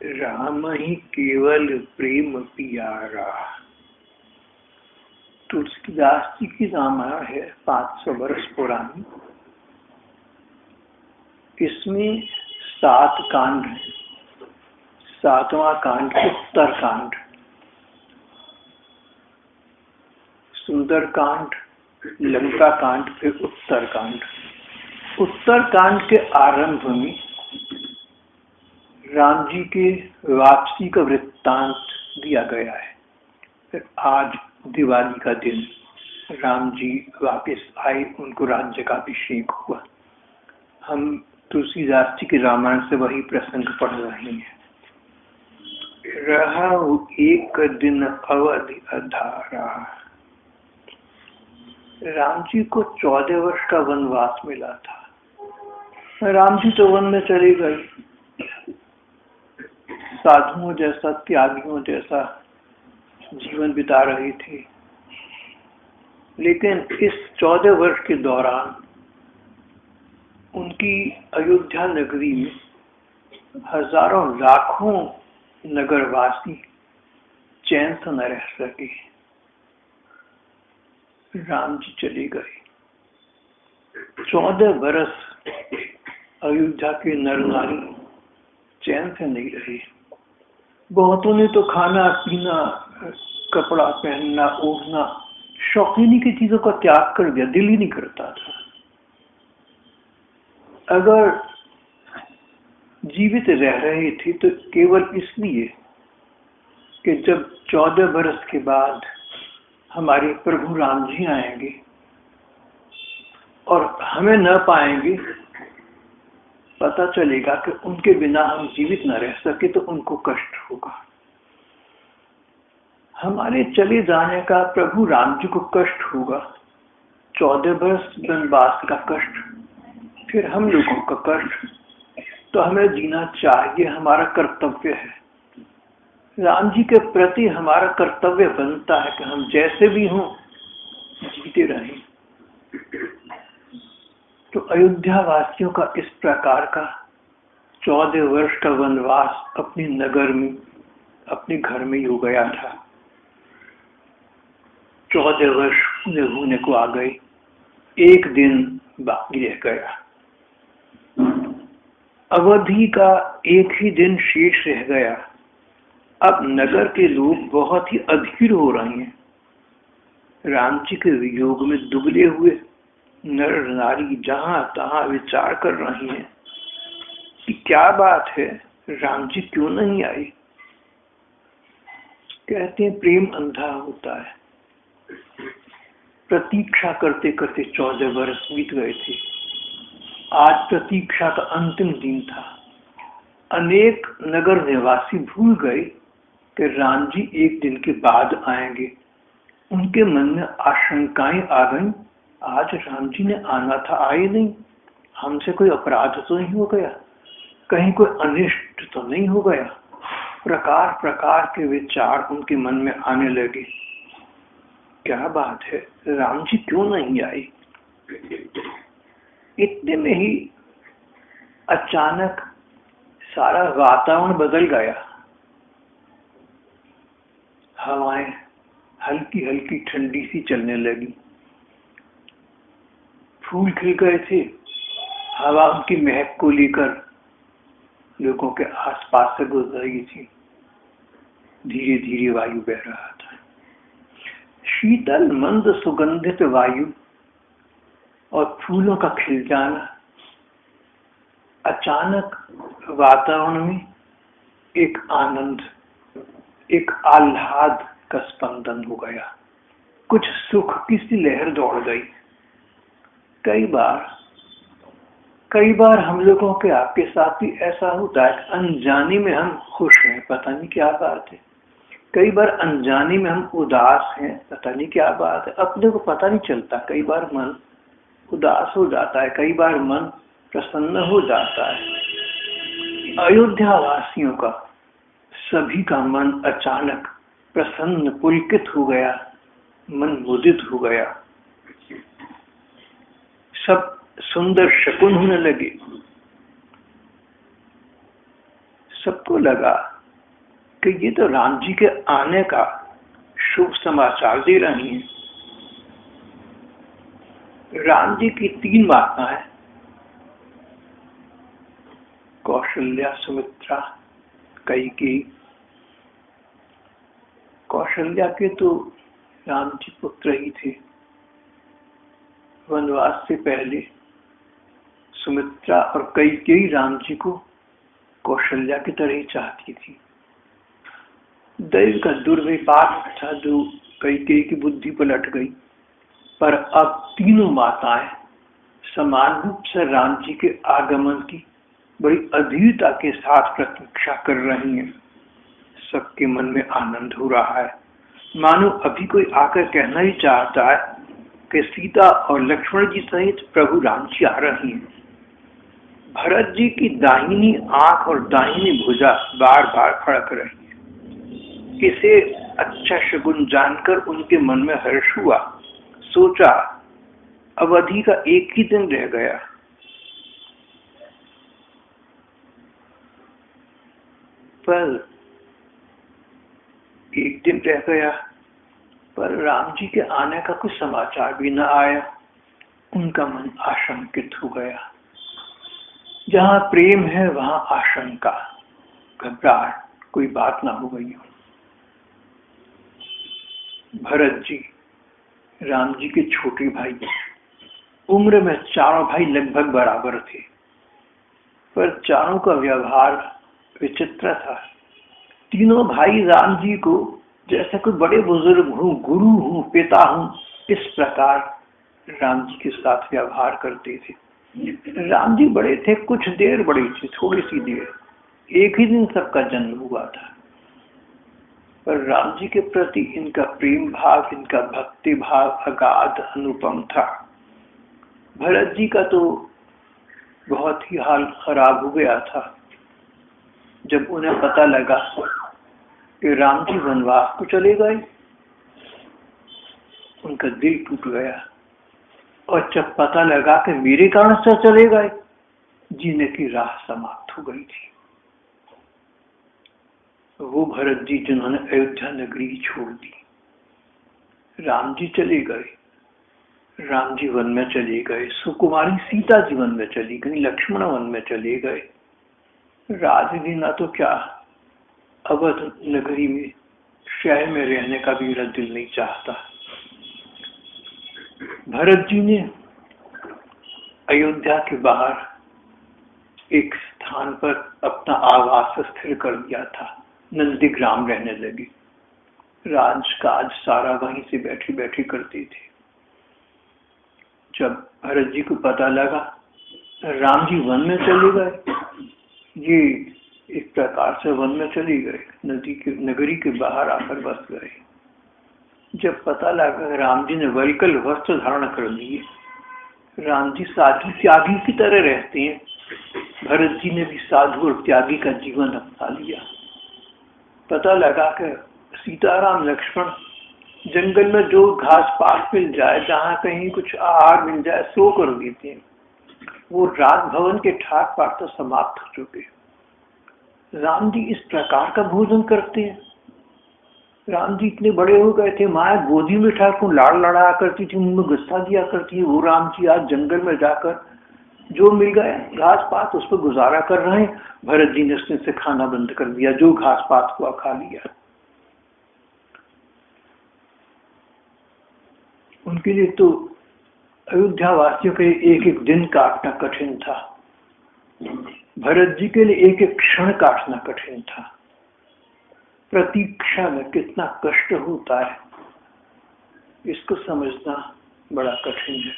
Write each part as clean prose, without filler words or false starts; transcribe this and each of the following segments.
राम ही केवल प्रेम पियारा। तुलसीदास जी की रामायण है, 500 वर्ष पुरानी। इसमें 7 कांड है। 7वां कांड उत्तर कांड, सुंदर कांड, लंका कांड, फिर उत्तर कांड। उत्तर कांड के आरंभ में राम जी के वापसी का वृत्तांत दिया गया है। फिर आज दिवाली का दिन राम जी वापस आए, उनको राज्य का अभिषेक हुआ। हम तुलसीदास जी के रामायण से वही प्रसंग पढ़ रहे हैं। रहा एक दिन अवधि अधारा। राम जी को 14 वर्ष का वनवास मिला था। राम जी तो वन में चले गए, साधुओं जैसा, त्यागियों जैसा जीवन बिता रहे थे। लेकिन इस 14 वर्ष के दौरान उनकी अयोध्या नगरी में हजारों लाखों नगरवासी चैन से न रह सके। राम जी चले गए। 14 बरस अयोध्या के नर नारी चैन से नहीं रहे। बहुतों ने तो खाना पीना, कपड़ा पहनना, ओढ़ना, शौकीनी की चीजों का त्याग कर दिया। दिल ही नहीं करता था। अगर जीवित रह रहे थे तो केवल इसलिए कि जब 14 बरस के बाद हमारे प्रभु राम जी आएंगे और हमें न पाएंगे, पता चलेगा कि उनके बिना हम जीवित न रह सके तो उनको कष्ट होगा। हमारे चले जाने का प्रभु राम जी को कष्ट होगा। 14 बरस वनवास का कष्ट, फिर हम लोगों का कष्ट, तो हमें जीना चाहिए, हमारा कर्तव्य है। राम जी के प्रति हमारा कर्तव्य बनता है कि हम जैसे भी हों जीते रहें। तो अयोध्या वासियों का इस प्रकार का 14 वर्ष का वनवास अपने नगर में, अपने घर में हो गया था। 14 वर्ष पूरे होने को आ गए। एक दिन बाकी रह गया। अवधि का एक ही दिन शेष रह गया। अब नगर के लोग बहुत ही अधीर हो रहे हैं। राम जी के वियोग में दुबले हुए नर नारी जहां तहां विचार कर रहे हैं कि क्या बात है, राम जी क्यों नहीं आए। कहते हैं प्रेम अंधा होता है। प्रतीक्षा करते करते 14 वर्ष बीत गए थे। आज प्रतीक्षा का अंतिम दिन था। अनेक नगर निवासी भूल गए कि राम जी एक दिन के बाद आएंगे। उनके मन में आशंकाएं आ गईं। आज राम जी ने आना था, आए नहीं। हमसे कोई अपराध तो नहीं हो गया, कहीं कोई अनिष्ट तो नहीं हो गया। प्रकार प्रकार के विचार उनके मन में आने लगे। क्या बात है, राम जी क्यों नहीं आए। इतने में ही अचानक सारा वातावरण बदल गया। हवाएं हल्की हल्की ठंडी सी चलने लगी। फूल खिल गए थे। हवा उनकी महक को लेकर लोगों के आसपास से गुजर रही थी। धीरे धीरे वायु बह रहा था। शीतल मंद सुगंधित वायु और फूलों का खिल जाना। अचानक वातावरण में एक आनंद, एक आह्लाद का स्पंदन हो गया। कुछ सुख की सी लहर दौड़ गई। कई बार हम लोगों के आपके साथ भी ऐसा होता है, अनजाने में हम खुश हैं, पता नहीं क्या बात है। कई बार अनजाने में हम उदास हैं, पता नहीं क्या बात है। अपने को पता नहीं चलता। कई बार मन उदास हो जाता है, कई बार मन प्रसन्न हो जाता है। अयोध्या वासियों का सभी का मन अचानक प्रसन्न पुलकित हो गया, मन मुदित हो गया। सब सुंदर शकुन होने लगे। सबको लगा कि ये तो राम जी के आने का शुभ समाचार दे रही हैं। राम जी की 3 माताएं, कौशल्या, सुमित्रा, कैकेयी। कौशल्या के तो राम जी पुत्र ही थे। वनवास से पहले सुमित्रा और कैकेयी राम जी को कौशल्या की तरह ही चाहती थी। दैव का दुर्विपाक था जो कैकेयी की बुद्धि पलट गई। पर अब तीनों माताएं समान रूप से राम जी के आगमन की बड़ी अधीरता के साथ प्रतीक्षा कर रही हैं। सबके मन में आनंद हो रहा है, मानो अभी कोई आकर कहना ही चाहता है कि सीता और लक्ष्मण जी सहित प्रभु राम जी आ रही हैं। भरत जी की दाहिनी आंख और दाहिनी भुजा बार बार फड़क रही है। इसे अच्छा शगुन जानकर उनके मन में हर्ष हुआ। सोचा, अवधि का एक ही दिन रह गया। पर एक दिन रह गया, पर राम जी के आने का कुछ समाचार भी न आया। उनका मन आशंकित हो गया। जहां प्रेम है वहां आशंका, घबराहट, कोई बात ना हो गई हो। भरत जी राम जी के छोटे भाई, उम्र में चारों भाई लगभग बराबर थे, पर चारों का व्यवहार विचित्र था। तीनों भाई राम जी को जैसे कोई बड़े बुजुर्ग हूँ, गुरु हूँ, पिता हूँ, इस प्रकार राम जी के साथ व्यवहार करते थे। राम जी बड़े थे, कुछ देर बड़े थे, थोड़ी सी देर। एक ही दिन सबका जन्म हुआ था, पर राम जी के प्रति इनका प्रेम भाव, इनका भक्ति भाव अगाध, अनुपम था। भरत जी का तो बहुत ही हाल खराब हो गया था जब उन्हें पता लगा कि राम जी वनवास को चले गए। उनका दिल टूट गया। और जब पता लगा कि मेरे कारण से चले गए, जीने की राह समाप्त हो गई थी। वो भरत जी जिन्होंने अयोध्या नगरी छोड़ दी। राम जी चले गए, राम जी वन में चले गए, सुकुमारी सीता जी वन में चली गई, लक्ष्मण वन में चले गए। राजनी ना तो क्या, अवध नगरी में, शहर में रहने का भी मेरा दिल नहीं चाहता। भरत जी ने अयोध्या के बाहर एक स्थान पर अपना आवास स्थिर कर दिया था। नंदीग्राम रहने लगे। राजकाज सारा वहीं से बैठी बैठी करते थे। जब भरत जी को पता लगा राम जी वन में चले गए, ये एक प्रकार से वन में चले गए, नगरी के बाहर आकर बस गए। जब पता लगा राम जी ने वैकल वस्त्र धारण कर लिए, राम जी साधु त्यागी की तरह रहते हैं, भरत जी ने भी साधु और त्यागी का जीवन अपना लिया। पता लगा कि सीताराम लक्ष्मण जंगल में जो घास पात मिल जाए, जहां कहीं कुछ आहार मिल जाए, सो कर देते हैं। वो राजभवन के ठाट बाट तो समाप्त हो चुके। राम जी इस प्रकार का भोजन करते हैं। राम जी इतने बड़े हो गए थे, माँ गोदी में ठाकुर लाड़ लड़ा करती थी, उनमें गुस्सा दिया करती है। वो राम जी आज जंगल में जाकर जो मिल गए घास पात उस पर गुजारा कर रहे हैं। भरत जी ने उसने से खाना बंद कर दिया, जो घास पात को खा लिया। उनके लिए तो अयोध्या वासियों के एक एक दिन काटना कठिन था। भरत जी के लिए एक एक क्षण काटना कठिन था। प्रतीक्षा में कितना कष्ट होता है, इसको समझना बड़ा कठिन है।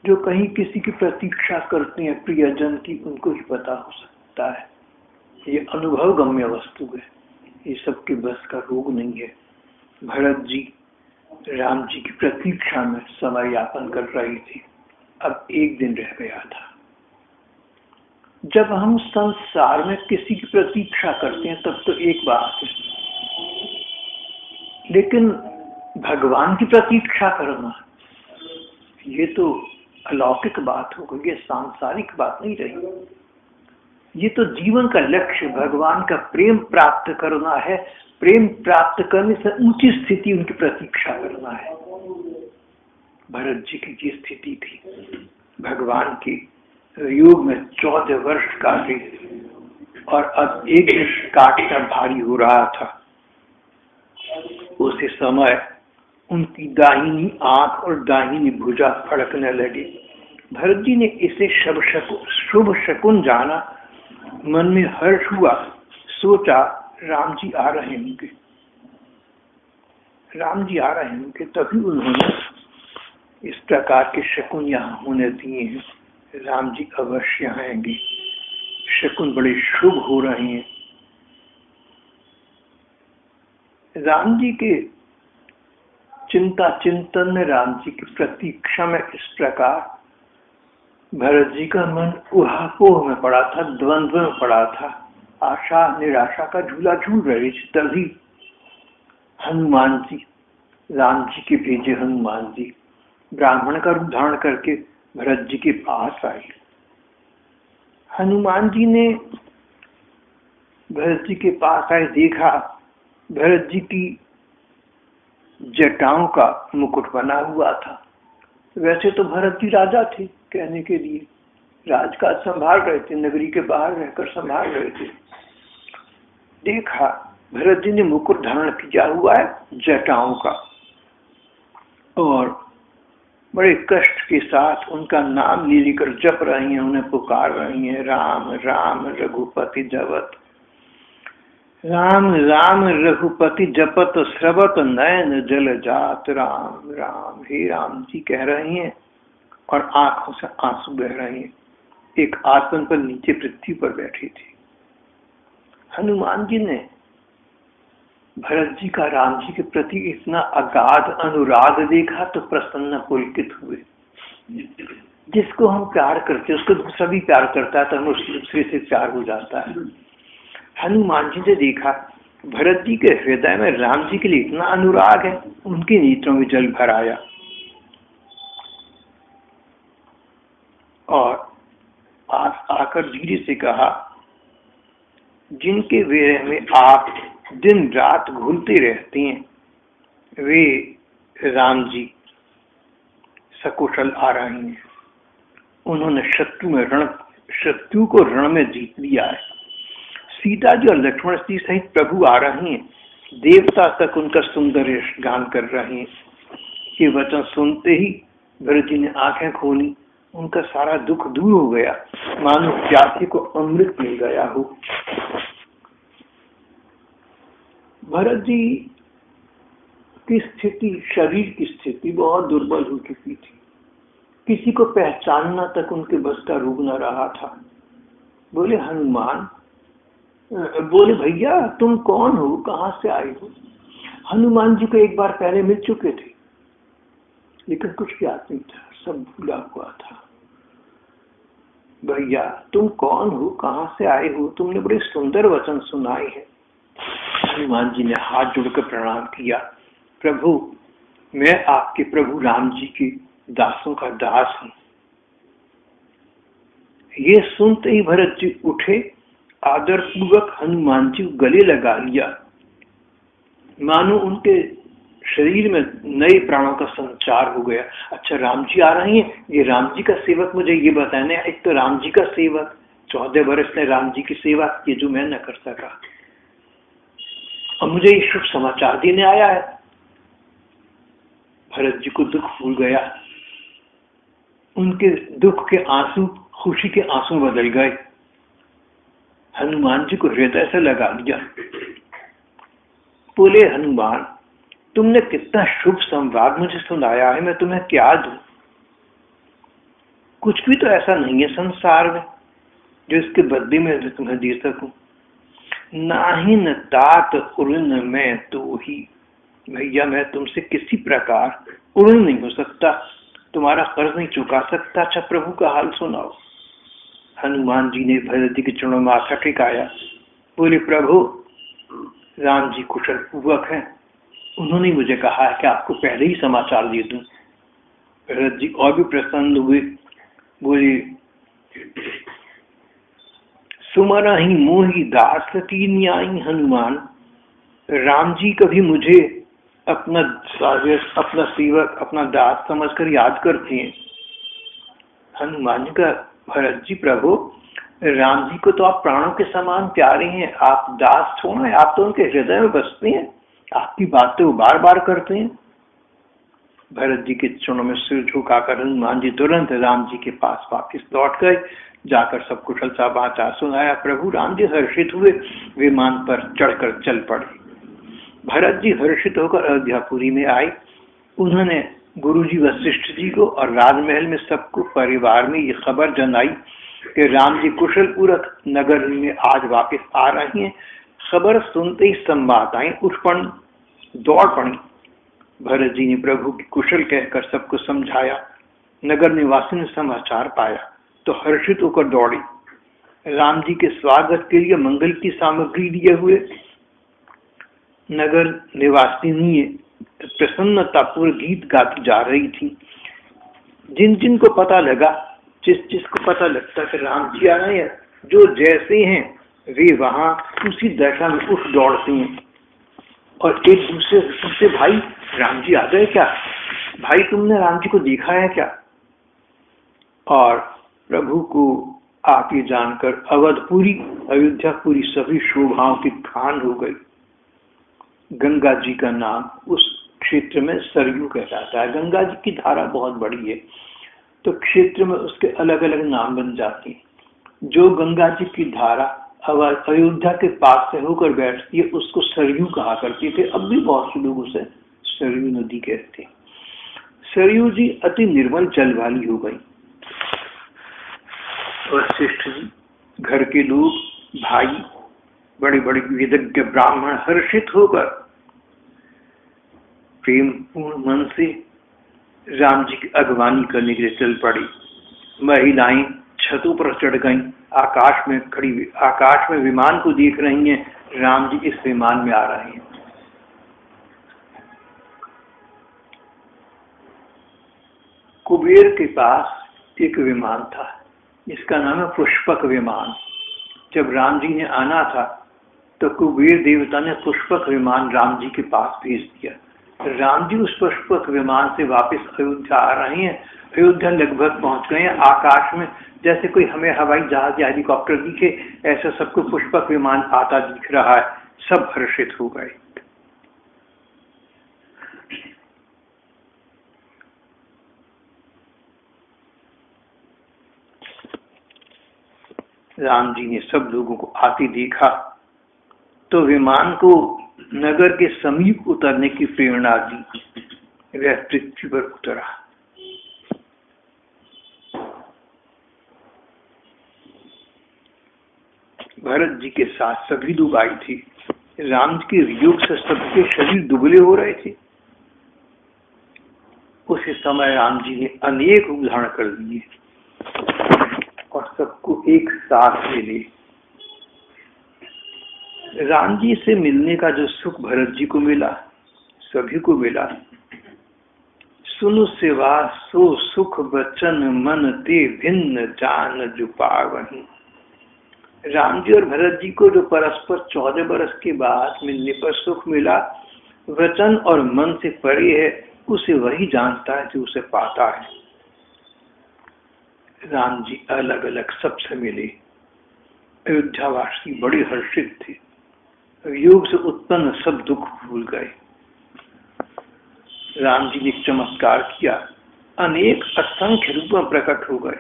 जो कहीं किसी की प्रतीक्षा करते हैं प्रियजन की, उनको ही पता हो सकता है। ये अनुभव गम्य वस्तु है, ये सबके बस का रोग नहीं है। भरत जी राम जी की प्रतीक्षा में समय यापन कर रही थी। अब एक दिन रह गया था। जब हम संसार में किसी की प्रतीक्षा करते हैं तब तो एक बात है, लेकिन भगवान की प्रतीक्षा करना ये तो अलौकिक बात हो गई, ये सांसारिक बात नहीं रही। ये तो जीवन का लक्ष्य भगवान का प्रेम प्राप्त करना है। प्रेम प्राप्त करने से ऊंची स्थिति उनकी प्रतीक्षा करना है। भरत जी की ये स्थिति थी। भगवान की योग में 14 वर्ष काटे और अब एक दिन काटना भारी हो रहा था। उसी समय उनकी दाहिनी आंख और दाहिनी भुजा फड़कने लगी। भरत जी ने इसे शुभ शकुन जाना, मन में हर्ष हुआ, सोचा राम जी आ रहे होंगे, राम जी आ रहे होंगे, तभी उन्होंने इस प्रकार के शकुन यहाँ होने दिए हैं। राम जी अवश्य आएंगे, शकुन बड़े शुभ हो रहे हैं। राम जी के चिंता चिंतन में, राम जी की प्रतीक्षा में इस प्रकार भरत जी का मन उहापोह में पड़ा था, द्वंद्व में पड़ा था, आशा निराशा का झूला झूल रहे थे। तभी हनुमान जी, राम जी के भेजे हनुमान जी ब्राह्मण का रूप धारण करके भरत जी के पास आए। हनुमान जी ने भरत जी के पास आए, देखा भरत जी की जटाओं का मुकुट बना हुआ था। वैसे तो भरत जी राजा थे, कहने के लिए राजकाज संभाल रहे थे, नगरी के बाहर रहकर संभाल रहे थे। देखा भरत जी ने मुकुट धारण किया हुआ है जटाओं का, और बड़े कष्ट के साथ उनका नाम ले लेकर जप रही हैं, उन्हें पुकार रही हैं, राम राम रघुपति जपत, राम राम रघुपति जपत, श्रवत नयन जल जात, राम राम, हे राम जी कह रही हैं और आंखों से आंसू बह रहे हैं। एक आसन पर नीचे पृथ्वी पर बैठी थी। हनुमान जी ने भरत जी का राम जी के प्रति इतना अगाध अनुराग देखा तो प्रसन्न पुलकित हुए। जिसको हम प्यार करते उसको दूसरा भी प्यार करता है, तो हमें दूसरे से प्यार हो जाता है। हनुमान जी ने देखा भरत जी के हृदय में राम जी के लिए इतना अनुराग है, उनके नेत्रों में जल भर आया और आकर धीरे से कहा, जिनके विरह में आप दिन रात घूमते रहते हैं, वे राम जी सकुशल आ रहे हैं। उन्होंने शत्रु को रण में जीत लिया है। सीता जी और लक्ष्मण जी सहित प्रभु आ रहे हैं। देवता तक उनका सुंदर गान कर रहे हैं। ये वचन सुनते ही भरत जी ने आंखें खोली, उनका सारा दुख दूर हो गया, मानो प्यासी को अमृत मिल गया हो। भरत जी की स्थिति, शरीर की स्थिति बहुत दुर्बल हो चुकी थी। किसी को पहचानना तक उनके बस का रूप न रहा था। बोले हनुमान, बोले भैया तुम कौन हो, कहां से आए हो? हनुमान जी को एक बार पहले मिल चुके थे, लेकिन कुछ याद नहीं था, सब भूला हुआ था। भैया तुम कौन हो, कहां से आए हो? तुमने बड़े सुंदर वचन सुनाए हैं। हनुमान जी ने हाथ जोड़कर प्रणाम किया। प्रभु, मैं आपके प्रभु राम जी के दासों का दास हूं। ये सुनते ही भरत जी उठे, आदर पूर्वक हनुमान जी को गले लगा लिया, मानो उनके शरीर में नए प्राणों का संचार हो गया। अच्छा राम जी आ रहे हैं, ये राम जी का सेवक मुझे ये बताने। एक तो राम जी का सेवक 14 वर्ष ने राम जी की सेवा की जो मैं न कर सका, और मुझे ये शुभ समाचार देने आया है। भरत जी को दुख भूल गया, उनके दुख के आंसू खुशी के आंसू बदल गए। हनुमान जी को हृदय से लगा लिया। बोले हनुमान, तुमने कितना शुभ संवाद मुझे सुनाया है, मैं तुम्हें क्या दूं? कुछ भी तो ऐसा नहीं है संसार में जो इसके बदले में तुम्हें दे सकूं। नाहिन तात उड़न में तो ही, भैया मैं तुमसे किसी प्रकार उड़न नहीं हो सकता, तुम्हारा कर्ज नहीं चुका सकता। अच्छा प्रभु का हाल सुनाओ। हनुमान जी ने भरत जी के चरणों में माथा टेकाया, बोले प्रभु राम जी कुशल पूर्वक हैं, उन्होंने मुझे कहा है कि आपको पहले ही समाचार दे दूं। भरत जी और भी प्रसन्न हुए, बोले सुमरा ही मोही दास न्यायी हनुमान, राम जी कभी मुझे अपना अपना सेवक अपना दास समझकर याद करते हैं। हनुमान जी का, भरत जी प्रभु राम जी को तो आप प्राणों के समान प्यारे हैं, आप दास थोड़ा है, आप तो उनके हृदय में बसते हैं, आपकी बातें वो बार बार करते हैं। भरत जी के चरणों में सिर झुकाकर हनुमान जी तुरंत राम जी के पास वापस लौट गए, जाकर सब कुशल समाचार सुनाया। प्रभु राम जी हर्षित हुए, विमान पर चढ़कर चल पड़े। भरत जी हर्षित होकर अयोध्यापुरी में आए। उन्होंने गुरुजी वशिष्ठ जी को और राजमहल में सबको परिवार में ये खबर जनाई कि राम जी कुशल पूर्वक नगर में आज वापस आ रही हैं। खबर सुनते ही संवादाएं उठ पड़ी, दौड़ पड़ी। भरत जी ने प्रभु की कुशल कहकर सबको समझाया। नगर निवासी ने समाचार पाया तो हर्षित होकर दौड़े। राम जी के स्वागत के लिए मंगल की सामग्री लिए हुए नगर निवासिनी प्रसन्नतापूर्वक गीत गाती जा रही थी। जिन जिन को पता लगा, जिस जिसको पता लगता कि राम जी आ रहे हैं, जो जैसे हैं वे वहां उसी दशा में उठ दौड़ते हैं और एक दूसरे से पूछते, भाई राम जी आ गए क्या, भाई तुमने राम जी को देखा है क्या। और प्रभु को आके जानकर अवधपुरी अयोध्यापुरी सभी शोभाओं की खान हो गई। गंगा जी का नाम उस क्षेत्र में सरयू कहलाता है। गंगा जी की धारा बहुत बड़ी है तो क्षेत्र में उसके अलग अलग नाम बन जाते हैं। जो गंगा जी की धारा अयोध्या के पास से होकर बैठती है उसको सरयू कहा करते थे। अब भी बहुत से लोग उसे सरयू नदी कहते हैं। सरयू जी अति निर्मल जल वाली हो गई। वशिष्ठ जी, घर के लोग, भाई, बड़े बड़े वेदज्ञ ब्राह्मण हर्षित होकर प्रेम पूर्ण मन से राम जी की अगवानी करने के लिए चल पड़ी। महिलाएं छतों पर चढ़ गईं, आकाश में खड़ी हुई आकाश में विमान को देख रही हैं, राम जी इस विमान में आ रहे हैं। कुबेर के पास एक विमान था जिसका नाम है पुष्पक विमान। जब राम जी ने आना था तो कुबेर देवता ने पुष्पक विमान राम जी के पास भेज दिया। राम जी उस पुष्पक विमान से वापस अयोध्या आ रहे हैं। अयोध्या लगभग पहुंच गए हैं। आकाश में जैसे कोई हमें हवाई जहाज या हेलीकॉप्टर दिखे, ऐसा सबको पुष्पक विमान आता दिख रहा है। सब हर्षित हो गए। राम जी ने सब लोगों को आते देखा तो विमान को नगर के समीप उतरने की प्रेरणा दी। वह पृथ्वी पर उतरा। भरत जी के साथ सभी लोग आई थी। राम जी के वियोग से सबके शरीर दुबले हो रहे थे। उसी समय राम जी ने अनेक रूप धारण कर दिए और सबको एक साथ मिले। राम जी से मिलने का जो सुख भरत जी को मिला, सभी को मिला। सुनु सेवा सो सुख बचन मन ते भिन्न जान जो पावहि। राम जी और भरत जी को जो परस्पर 14 बरस के बाद मिलने पर सुख मिला, वचन और मन से परे है, उसे वही जानता है जो उसे पाता है। राम जी अलग अलग सबसे मिले। अयोध्यावासी बड़े हर्षित थे। योग से उत्पन्न सब दुख भूल गए। राम जी ने चमत्कार किया, अनेक असंख्य रूप में प्रकट हो गए,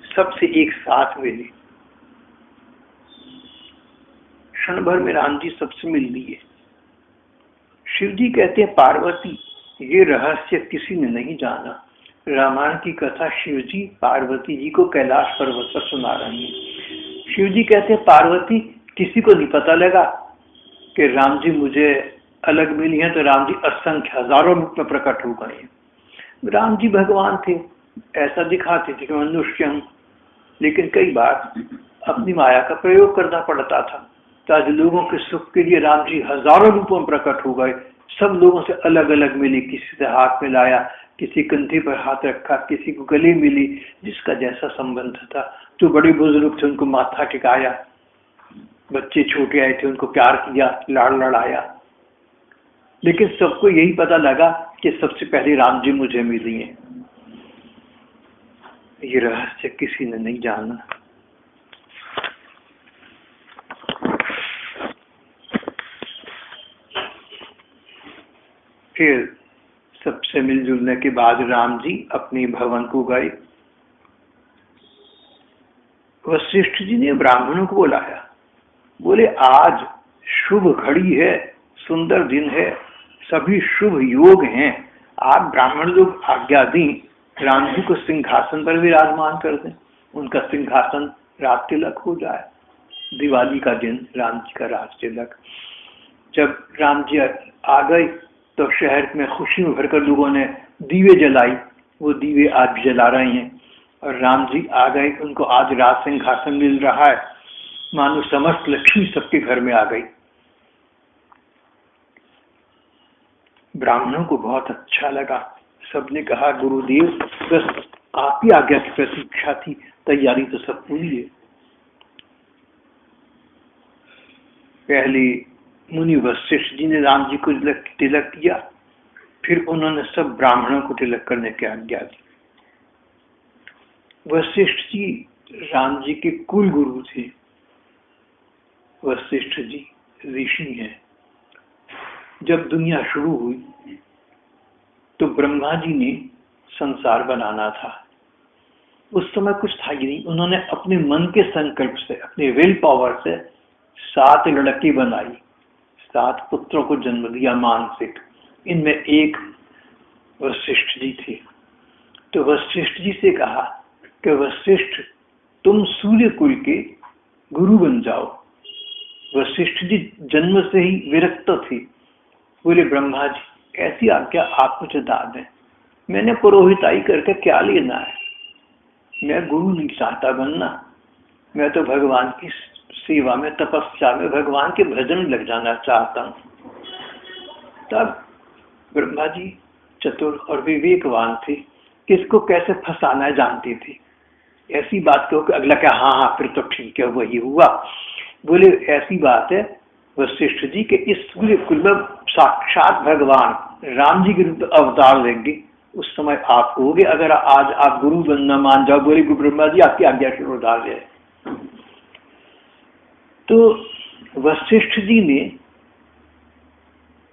सबसे एक साथ मिले। क्षण भर में राम जी सबसे मिल लिए। शिव जी कहते हैं, पार्वती ये रहस्य किसी ने नहीं जाना। रामायण की कथा शिव जी पार्वती जी को कैलाश पर्वत पर सुना रहे हैं। शिव जी कहते हैं, पार्वती किसी को नहीं पता लगा कि राम जी मुझे अलग मिली हैं, तो राम जी असंख्य हजारों रूप में प्रकट हो गए हैं। राम जी भगवान थे, ऐसा दिखाते थे कि मनुष्य लेकिन कई बार अपनी माया का प्रयोग करना पड़ता था। तो आज लोगों के सुख के लिए राम जी हजारों रूपों में प्रकट हो गए। सब लोगों से अलग अलग मिली, किसी से हाथ मिलाया, किसी कंधे पर हाथ रखा, किसी को गले मिली, जिसका जैसा संबंध था। जो बड़े बुजुर्ग थे उनको माथा टिकाया, बच्चे छोटे आए थे उनको प्यार किया, लाड़ लड़ाया। लेकिन सबको यही पता लगा कि सबसे पहले राम जी मुझे मिली हैं। ये रहस्य किसी ने नहीं जाना। फिर सबसे मिलजुलने के बाद राम जी अपने भवन को गए। वशिष्ठ जी ने ब्राह्मणों को बुलाया, बोले आज शुभ घड़ी है, सुंदर दिन है, सभी शुभ योग हैं। आप ब्राह्मण लोग आज्ञा दी, राम जी को सिंहासन पर विराजमान कर दें, उनका सिंहासन राज तिलक हो जाए। दिवाली का दिन राम जी का राज तिलक। जब राम जी आ गए तो शहर में खुशी में भरकर लोगों ने दीवे जलाई। वो दीवे आज भी जला रहे हैं। और राम जी आ गए, उनको आज राज सिंहासन मिल रहा है, मानो समस्त लक्ष्मी सबके घर में आ गई। ब्राह्मणों को बहुत अच्छा लगा। सबने कहा गुरुदेव बस आप ही आज्ञा की प्रतीक्षा थी, तैयारी तो सब पूरी है। पहले मुनि वशिष्ठ जी ने राम जी को तिलक किया, फिर उन्होंने सब ब्राह्मणों को तिलक करने की आज्ञा दी। वशिष्ठ जी राम जी के कुल गुरु थे। वशिष्ठ जी ऋषि हैं। जब दुनिया शुरू हुई तो ब्रह्मा जी ने संसार बनाना था। उस समय कुछ था ही नहीं। उन्होंने अपने मन के संकल्प से, अपने विल पावर से 7 लड़की बनाई, 7 पुत्रों को जन्म दिया मानसिक। इनमें एक वशिष्ठ जी थे। तो वशिष्ठ जी से कहा कि वशिष्ठ तुम सूर्य कुल के गुरु बन जाओ। वशिष्ठ जी जन्म से ही विरक्त थे। बोले ब्रह्मा जी ऐसी आज्ञा आप मुझे दा दें, मैंने पुरोहिताई करके क्या लेना है, मैं गुरु नहीं चाहता बनना, मैं तो भगवान की सेवा में, तपस्या में, भगवान के भजन लग जाना चाहता हूँ। तब ब्रह्मा जी चतुर और विवेकवान थे, किसको कैसे फंसाना है जानते थे। ऐसी बात कहो कि अगला क्या हाँ हाँ फिर तो ठीक है वही हुआ। बोले ऐसी बात है वशिष्ठ जी के इस सूर्य कुल में साक्षात भगवान राम जी के रूप में अवतार लेंगे, उस समय आप होगे अगर आज आप गुरु बनना मान जाओ। बोले गुरु ब्रह्मा जी आपकी आज्ञा से उतार जाए। तो वशिष्ठ जी ने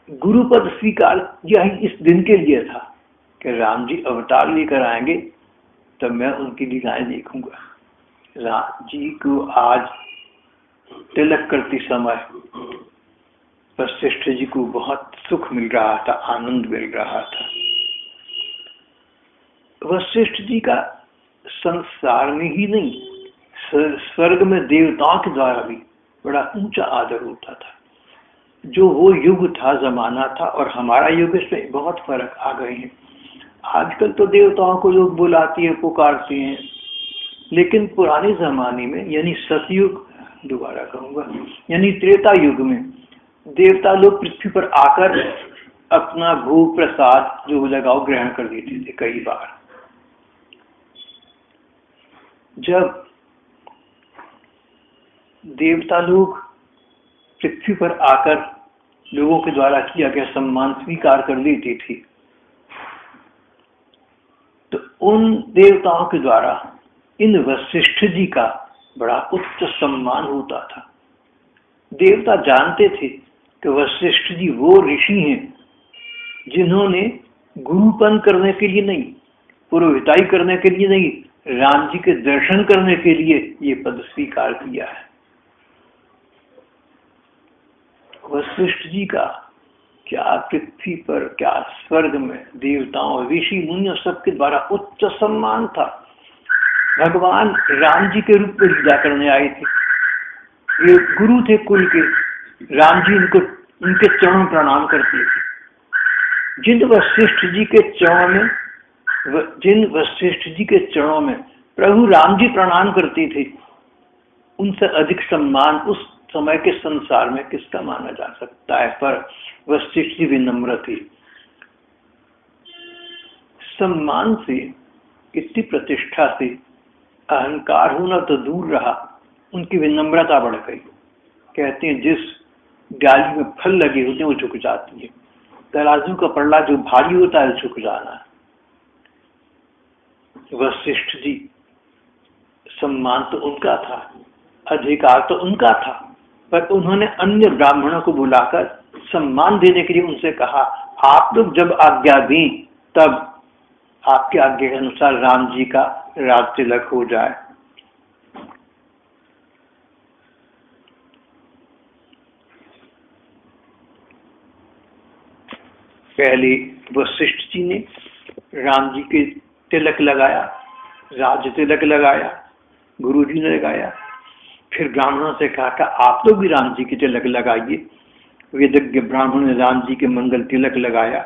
गुरु पद स्वीकार किया ही इस दिन के लिए था कि राम जी अवतार लेकर आएंगे तब मैं उनकी लीलाएं देखूंगा। राम जी को आज तिलक करते समय वशिष्ठ जी को बहुत सुख मिल रहा था, आनंद मिल रहा था। वशिष्ठ जी का संसार में ही नहीं स्वर्ग में देवताओं के द्वारा भी बड़ा ऊंचा आदर होता था। जो वो युग था, जमाना था, और हमारा युग इसमें बहुत फर्क आ गए हैं। आजकल तो देवताओं को लोग बुलाते हैं, पुकारते हैं, लेकिन पुराने जमाने में यानी सतयुग, दोबारा कहूंगा यानी त्रेता युग में देवता लोग पृथ्वी पर आकर अपना भोग प्रसाद जो लगाओ ग्रहण कर देते थे। कई बार जब देवता लोग पृथ्वी पर आकर लोगों के द्वारा किया गया सम्मान स्वीकार कर लेते थे, तो उन देवताओं के द्वारा इन वशिष्ठ जी का बड़ा उच्च सम्मान होता था। देवता जानते थे कि वशिष्ठ जी वो ऋषि हैं जिन्होंने गुरुपन करने के लिए नहीं, पुरोहिताई करने के लिए नहीं, राम जी के दर्शन करने के लिए ये पद स्वीकार किया है। वशिष्ठ जी का क्या पृथ्वी पर, क्या स्वर्ग में देवताओं, ऋषि मुनियों सबके द्वारा उच्च सम्मान था। भगवान राम जी के रूप में लीला करने आए थे। ये गुरु थे कुल के। राम जी इनको उनके चरणों प्रणाम करते थे। जिन वशिष्ठ जी के चरणों में प्रभु राम जी प्रणाम करते थे, उनसे अधिक सम्मान उस समय के संसार में किसका माना जा सकता है। पर वशिष्ठ जी विनम्र थे, सम्मान से, इतनी प्रतिष्ठा से अहंकार होना तो दूर रहा, उनकी विनम्रता बढ़ गई। कहते हैं जिस डाली में फल लगे होते हैं वो झुक जाती है, तराजू का पल्ला जो भारी होता है झुक जाना। वशिष्ठ जी, सम्मान तो उनका था, अधिकार तो उनका था, पर उन्होंने अन्य ब्राह्मणों को बुलाकर सम्मान देने के लिए उनसे कहा, आप लोग जब आज्ञा दें तब आपकी आज्ञा के अनुसार राम जी का राज तिलक हो जाए। पहले वशिष्ठ जी ने राम जी के तिलक लगाया, राज तिलक लगाया, गुरु जी ने लगाया। फिर ब्राह्मणों से कहा कि आप लोग भी राम जी के तिलक लगाइए। वेदज्ञ ब्राह्मण ने राम जी के मंगल तिलक लगाया।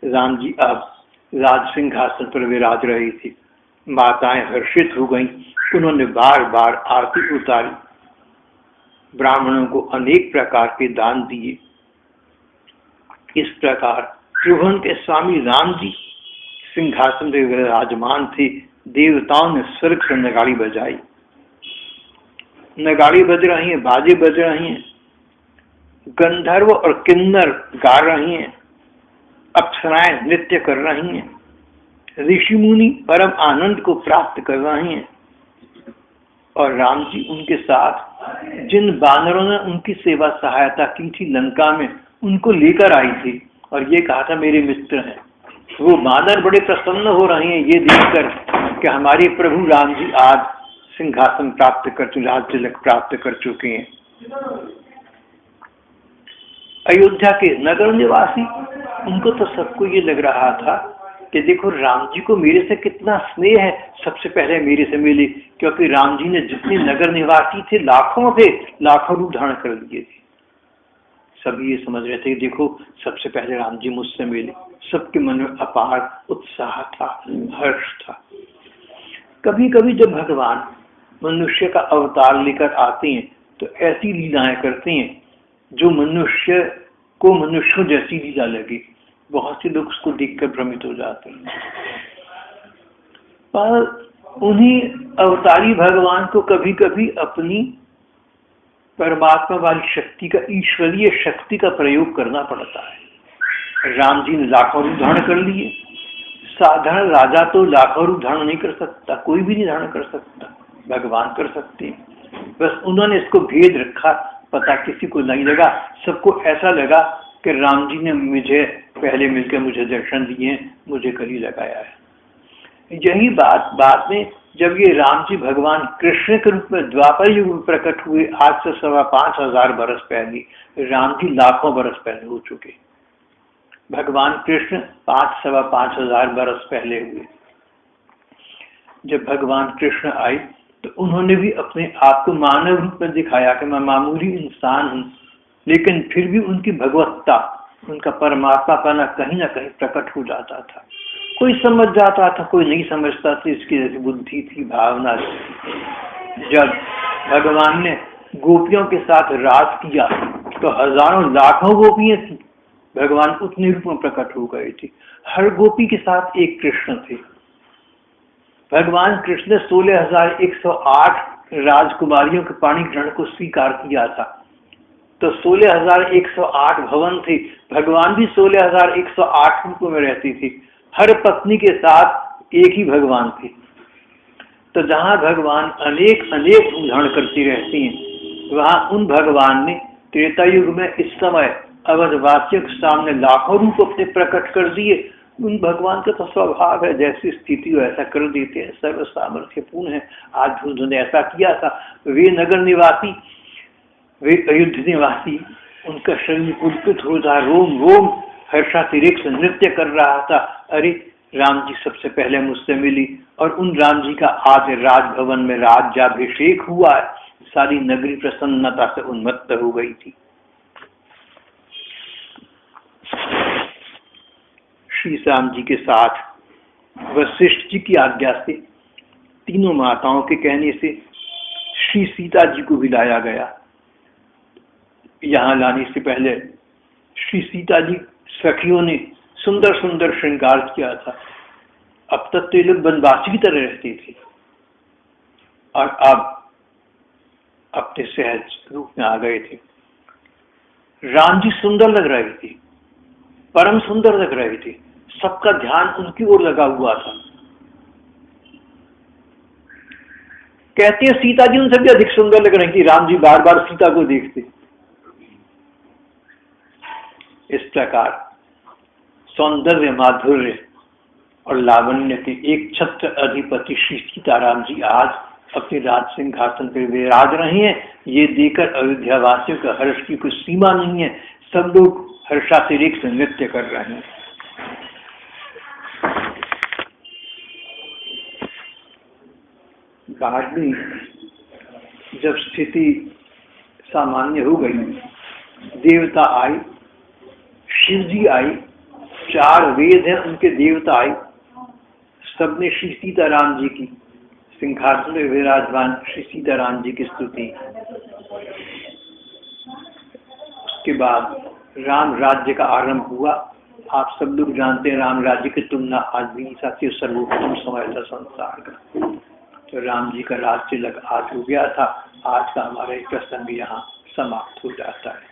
राम जी अब राज सिंहासन पर विराज रही थी। माताएं हर्षित हो गईं। उन्होंने बार बार आरती उतारी, ब्राह्मणों को अनेक प्रकार के दान दिए। इस प्रकार त्रिभुवन के स्वामी राम जी सिंहासन पर विराजमान थे। देवताओं ने स्वर्ग से नगाड़ी बजाई, नगाड़ी बज रही है, बाजे बज रही हैं, गंधर्व और किन्नर गा रही हैं, अप्सराएं नृत्य कर रही हैं, ऋषि मुनि परम आनंद को प्राप्त कर रहे हैं। और राम जी उनके साथ जिन बानरों ने उनकी सेवा सहायता की थी लंका में, उनको लेकर आई थी और ये कहा था मेरे मित्र हैं। वो बानर बड़े प्रसन्न हो रहे हैं ये देखकर कि हमारे प्रभु राम जी आज सिंहासन प्राप्त कर चुके, राज तिलक प्राप्त कर चुके हैं। अयोध्या के नगर निवासी, उनको तो सबको ये लग रहा था कि देखो राम जी को मेरे से कितना स्नेह है, सबसे पहले मेरे से मिले, क्योंकि राम जी ने जितने नगर निवासी थे लाखों थे, लाखों रूप धारण कर लिए थे। सभी ये समझ रहे थे कि देखो सबसे पहले राम जी मुझसे मिले। सबके मन में अपार उत्साह था, हर्ष था। कभी कभी जब भगवान मनुष्य का अवतार लेकर आते हैं तो ऐसी लीलाएं करते हैं जो मनुष्य को मनुष्यों जैसी लीला लगे। बहुत से लोग उसको देखकर भ्रमित हो जाते हैं, पर उन्हीं अवतारी भगवान को कभी कभी अपनी परमात्मा वाली शक्ति का, ईश्वरीय शक्ति का प्रयोग करना पड़ता है। राम जी ने लाखों रूप धारण कर लिए। साधारण राजा तो लाखों रूप धारण नहीं कर सकता, कोई भी नहीं धारण कर सकता, भगवान कर सकते हैं। बस उन्होंने इसको भेद रखा, पता किसी को नहीं लगा। सबको ऐसा लगा कि राम जी ने मुझे पहले मिलकर मुझे दर्शन दिए, मुझे कली लगाया है। यही बात बाद में जब ये राम जी भगवान कृष्ण के रूप में द्वापर युग में प्रकट हुए, आज से 5,500 बरस पहले, राम जी लाखों बरस पहले हो चुके। भगवान कृष्ण 5,500 बरस पहले हुए। जब भगवान कृष्ण आए तो उन्होंने भी अपने आप को मानव रूप में दिखाया कि मैं मामूली इंसान हूँ, लेकिन फिर भी उनकी भगवत्ता, उनका परमात्मा पाना कहीं ना कहीं प्रकट हो जाता था। कोई समझ जाता था, कोई नहीं समझता था, इसकी जैसी बुद्धि थी, भावना थी। जब भगवान ने गोपियों के साथ राज किया तो हजारों लाखों गोपियां थी, भगवान उतने रूप में प्रकट हो गए थे। हर गोपी के साथ एक कृष्ण थे। भगवान कृष्ण ने 16,108 राजकुमारियों के पाणी ग्रहण को स्वीकार किया था, तो 16,108 भवन थे। भगवान भी 16,108 रूपों में रहती थी। हर पत्नी के साथ एक ही भगवान थे। तो जहाँ भगवान अनेक अनेक रूप धारण करती रहती हैं, वहाँ उन भगवान ने त्रेता युग में इस समय अवधवासियों के सामने लाखों रूप अपने प्रकट कर दिए। उन भगवान का तो स्वभाव है, जैसी स्थिति हो ऐसा कर देते हैं, सर्व सामर्थ्यपूर्ण है। आज उन्होंने ऐसा किया था। वे नगर निवासी, वे अयोध्या निवासी, उनका शरीर पुलकित हो रहा, रोम रोम हर्षातिरेक से नृत्य कर रहा था। अरे राम जी सबसे पहले मुझसे मिली, और उन राम जी का आज राजभवन में राज्याभिषेक हुआ है। सारी नगरी प्रसन्नता से उन्मत्त हो गई थी। श्री राम जी के साथ वशिष्ठ जी की आज्ञा से तीनों माताओं के कहने से श्री सीता जी को भी लाया गया। यहाँ लाने से पहले श्री सीता जी सखियों ने सुंदर सुंदर श्रृंगार किया था। अब तक तो ये लोग वनवासी की तरह रहते थे और अब अपने सहज रूप में आ गए थे। राम जी सुंदर लग रहे थे, परम सुंदर लग रहे थे, सबका ध्यान उनकी ओर लगा हुआ था। कहते हैं सीता जी उनसे भी अधिक सुंदर लग रही थी। राम जी बार बार सीता को देखते। इस प्रकार सौंदर्य, माधुर्य और लावण्य के एक छत्र अधिपति श्री सीताराम जी आज अपने राज सिंहासन पर विराज रहे हैं। ये देखकर अयोध्या वासियों का हर्ष की कुछ सीमा नहीं है। सब लोग हर्षातिरेक से नृत्य कर रहे हैं। बाद में जब स्थिति सामान्य हो गई, देवता आए, शिव जी आए, 4 वेद हैं उनके देवता आए, सबने श्री सीताराम जी की सिंहासन में विराजमान श्री सीताराम जी की स्तुति। उसके बाद राम राज्य का आरंभ हुआ। आप सब लोग जानते हैं राम राज्य की तुलना आज भी सबसे सर्वोत्तम समय था संसार का। तो राम जी का राज तिलक आज हो गया था। आज का हमारा एक प्रसंग यहाँ समाप्त हो जाता है।